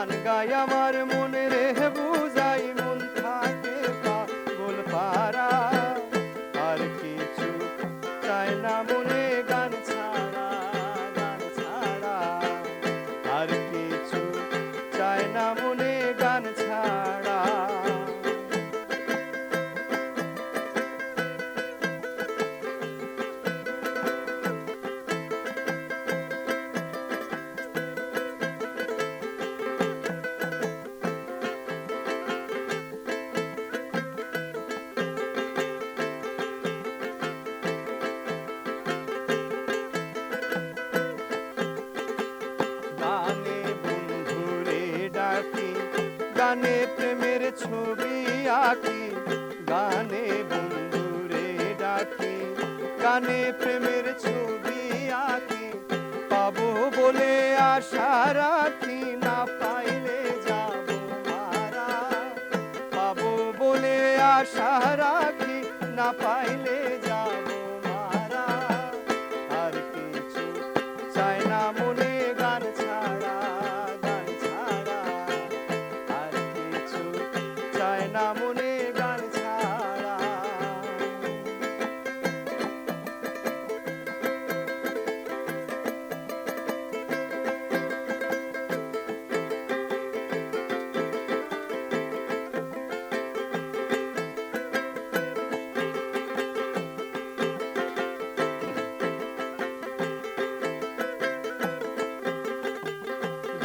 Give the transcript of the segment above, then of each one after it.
গান গাই আমার মনে রে বুঝাই মন থাকে পাগল পারা আর কিছু চাই না মনে গান ছাড়া আর কিছু চাই না মনে গান ছাড়া গানে প্রেমের ছবি আঁকি গানে বন্ধুরে ডাকি গানে প্রেমের ছবি আঁকি পাবো বলে আশা রাখি না পাইলে যাব মারা পাবো বলে আশা রাখি না পাইলে যাব মারা আর কিছু চাই না মনে গান ছাড়া না মনে গান ছাড়া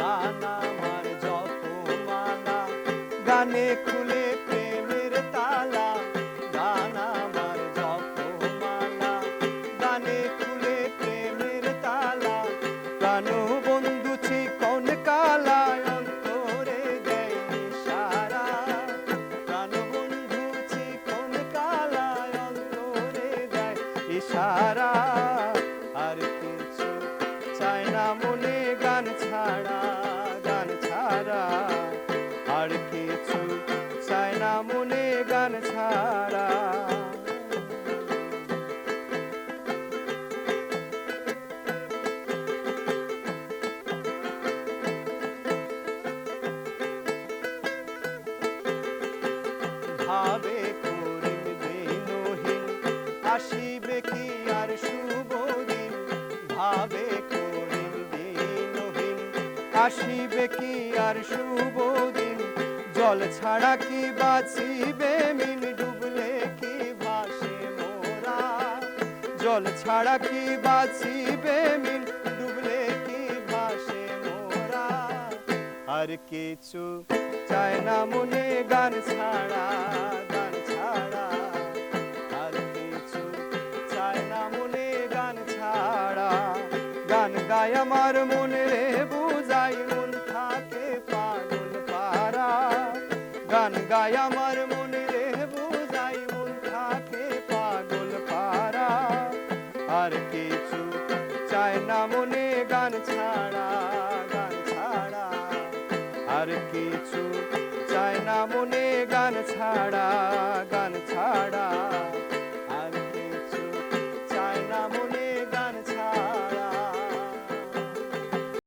গান আমার যত মালা গানে খুলে প্রেমের তালা গান আমার যত মালা গানে খুলে প্রেমের তালা প্রাণ বন্ধু চিকন কালা অন্তরে দেয় সারা প্রাণ বন্ধু চিকন কালা অন্তরে দেয় ইশারা আর কিছু চাই না মনে গান ছাড়া আর কিছু চাই না মনে গান ছাড়া ভাবে করিম দিনহীন আসিবে কি আর শুভ দিন ভাবে করিম দিনহীন আসিবে কি আর শুভ দিন জল ছাড়া কি বাঁচিবে মিন ডুবলে কি ভাসে মোরা জল ছাড়া কি বাঁচিবে মিন ডুবলে কি ভাসে মোরা আর কিছু চাই না মনে গান ছাড়া আর কিছু চাই না মনে গান ছাড়া গান গায় আমার মনে রে বুঝাই মন থাকে পাগল পারা গান গায় আমার মনে রে বুঝাই মন থাকে পাগল পারা আর কিছু চাই না মনে গান ছাড়া আর কিছু চাই না মনে গান ছাড়া